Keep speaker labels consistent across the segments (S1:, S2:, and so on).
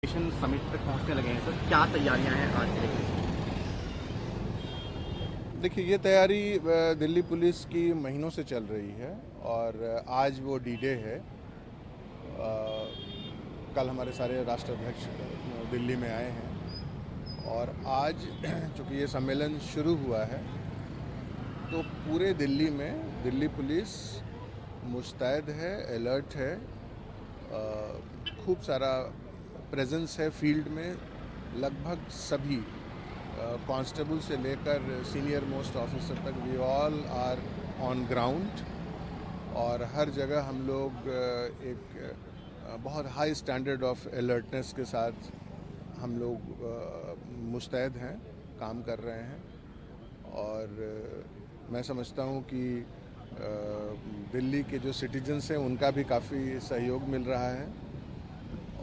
S1: Summit तक पहुंचने लगे हैं सर, क्या तैयारियां हैं आज के लिए?
S2: देखिए, ये तैयारी दिल्ली पुलिस की महीनों से चल रही है और आज वो डी डे है। कल हमारे सारे राष्ट्राध्यक्ष दिल्ली में आए हैं और आज चूँकि ये सम्मेलन शुरू हुआ है तो पूरे दिल्ली में दिल्ली पुलिस मुस्तैद है, अलर्ट है। खूब सारा प्रेजेंस है फील्ड में। लगभग सभी कांस्टेबल से लेकर सीनियर मोस्ट ऑफिसर तक we all are on ground और हर जगह हम लोग एक बहुत हाई स्टैंडर्ड ऑफ अलर्टनेस के साथ हम लोग मुस्तैद हैं, काम कर रहे हैं। और मैं समझता हूँ कि दिल्ली के जो सिटीजन्स हैं उनका भी काफ़ी सहयोग मिल रहा है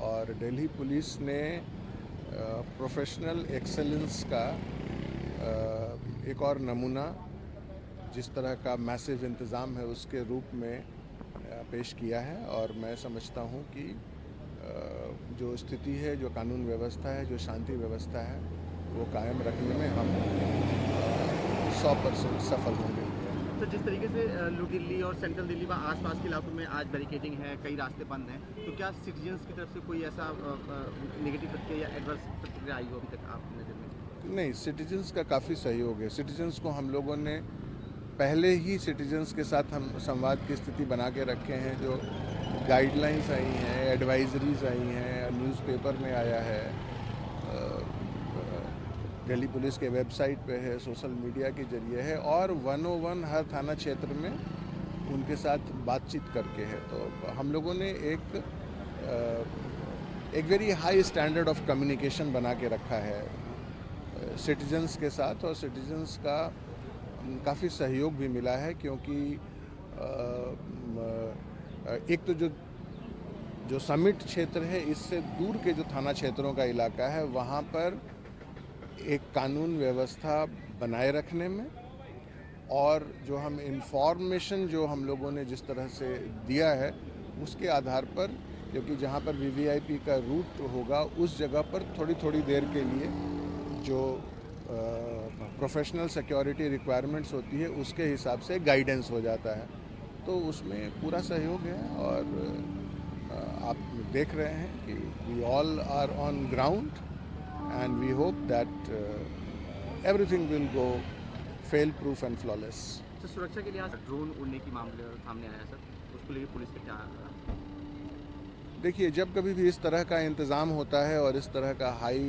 S2: और दिल्ली पुलिस ने प्रोफेशनल एक्सेलेंस का एक और नमूना जिस तरह का मैसिव इंतज़ाम है उसके रूप में पेश किया है। और मैं समझता हूँ कि जो स्थिति है, जो कानून व्यवस्था है, जो शांति व्यवस्था है, वो कायम रखने में हम 100% सफल होंगे।
S1: तो जिस तरीके से न्यू दिल्ली और सेंट्रल दिल्ली व आसपास के इलाकों में आज बैरिकेडिंग है, कई रास्ते बंद हैं, तो क्या सिटीजन्स की तरफ से कोई ऐसा नेगेटिव प्रतिक्रिया या एडवर्स प्रतिक्रिया आई हो अभी तक आप नज़र में?
S2: नहीं, सिटीजन्स का काफ़ी सहयोग है। सिटीजन्स को हम लोगों ने पहले ही सिटीजन्स के साथ हम संवाद की स्थिति बना के रखे हैं। जो गाइडलाइंस आई हैं, एडवाइजरीज आई हैं, न्यूज़पेपर में आया है, दिल्ली पुलिस के वेबसाइट पे है, सोशल मीडिया के जरिए है और 101 हर थाना क्षेत्र में उनके साथ बातचीत करके है। तो हम लोगों ने एक very high standard of communication बना के रखा है सिटीजन्स के साथ और सिटीजन्स का काफ़ी सहयोग भी मिला है क्योंकि एक तो जो समिट क्षेत्र है, इससे दूर के जो थाना क्षेत्रों का इलाका है, वहाँ पर एक कानून व्यवस्था बनाए रखने में और जो हम इंफॉर्मेशन जो हम लोगों ने जिस तरह से दिया है उसके आधार पर, क्योंकि जहाँ पर वीवीआईपी का रूट होगा उस जगह पर थोड़ी थोड़ी देर के लिए जो प्रोफेशनल सिक्योरिटी रिक्वायरमेंट्स होती है उसके हिसाब से गाइडेंस हो जाता है। तो उसमें पूरा सहयोग है और आप देख रहे हैं कि we all are on ground and we hope that everything will go fail proof and flawless.
S1: तो सुरक्षा के लिए आज ड्रोन उड़ने की मामले सामने आया सर, उसको लेकर पुलिस का क्या?
S2: देखिए, जब कभी भी इस तरह का इंतज़ाम होता है और इस तरह का हाई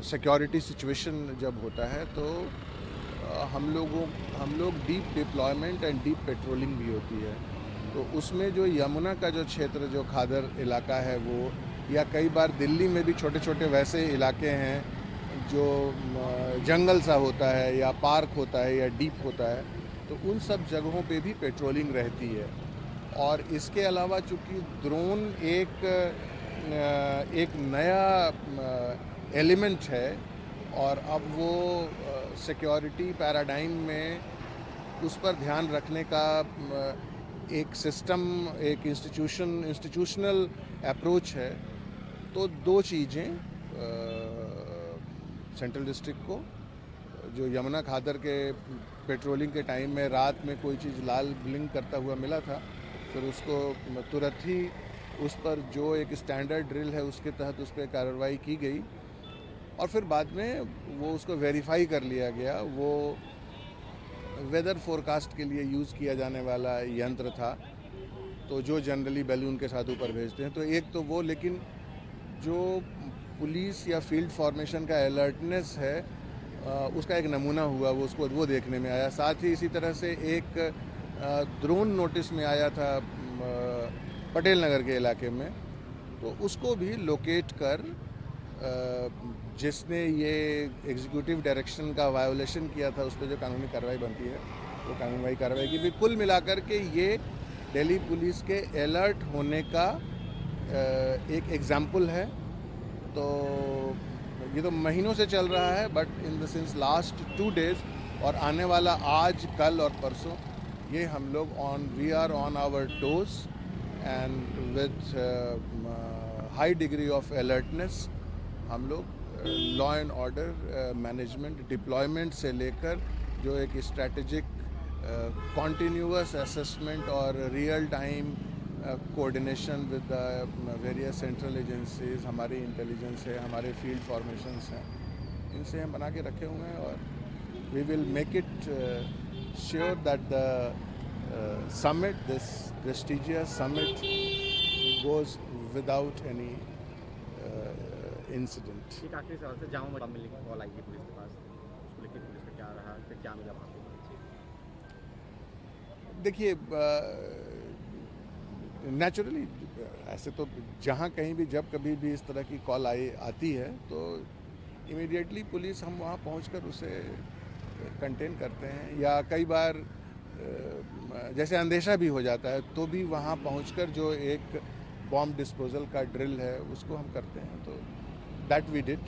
S2: सिक्योरिटी सिचुएशन जब होता है तो हम लोग deep deployment and deep patrolling भी होती है। तो उसमें जो यमुना का जो क्षेत्र, जो खादर इलाका है, वो या कई बार दिल्ली में भी छोटे छोटे वैसे इलाके हैं जो जंगल सा होता है या पार्क होता है या डीप होता है, तो उन सब जगहों पे भी पेट्रोलिंग रहती है। और इसके अलावा चूँकि ड्रोन एक नया एलिमेंट है और अब वो सिक्योरिटी पैराडाइम में उस पर ध्यान रखने का एक सिस्टम, एक इंस्टीट्यूशनल अप्रोच है। तो दो चीज़ें सेंट्रल डिस्ट्रिक्ट को, जो यमुना खादर के पेट्रोलिंग के टाइम में रात में कोई चीज़ लाल ब्लिंक करता हुआ मिला था, फिर उसको तुरंत ही उस पर जो एक स्टैंडर्ड ड्रिल है उसके तहत उस पर कार्रवाई की गई और फिर बाद में वो उसको वेरीफाई कर लिया गया। वो वेदर फोरकास्ट के लिए यूज़ किया जाने वाला यंत्र था, तो जो जनरली बैलून के साथ ऊपर भेजते हैं। तो एक तो वो, लेकिन जो पुलिस या फील्ड फॉर्मेशन का अलर्टनेस है उसका एक नमूना हुआ, वो देखने में आया। साथ ही इसी तरह से एक ड्रोन नोटिस में आया था पटेल नगर के इलाके में, तो उसको भी लोकेट कर जिसने ये एग्जीक्यूटिव डायरेक्शन का वायोलेशन किया था उस पर जो कानूनी कार्रवाई बनती है वो कानूनी कार्रवाई की भी। कुल मिलाकर के ये दिल्ली पुलिस के अलर्ट होने का एक एग्जाम्पल है। तो ये तो महीनों से चल रहा है, but in the sins last 2 days और आने वाला आज, कल और परसों, ये हम लोग we are on our toes and with high degree of alertness हम लोग law and order management deployment से लेकर जो एक स्ट्रैटेजिक कॉन्टीन्यूअस असेसमेंट और real time coordination with various central agencies, हमारी इंटेलिजेंस है, हमारे फील्ड फॉर्मेशंस हैं, इनसे हम बना के रखे हुए हैं और we will make it sure that the summit, this prestigious summit, goes without any incident.
S1: एक आखिरी सवाल से, जामा मस्जिद मिलने की कॉल आई है पुलिस के पास, उसको लेकर पुलिस का क्या रहा, फिर क्या मिला वहाँ पे?
S2: देखिए, नेचुरली ऐसे तो जहाँ कहीं भी जब कभी भी इस तरह की कॉल आती है तो इमीडिएटली पुलिस हम वहाँ पहुँचकर उसे कंटेन करते हैं, या कई बार जैसे अंदेशा भी हो जाता है तो भी वहाँ पहुंचकर जो एक बॉम्ब डिस्पोजल का ड्रिल है उसको हम करते हैं, तो दैट वी डिड।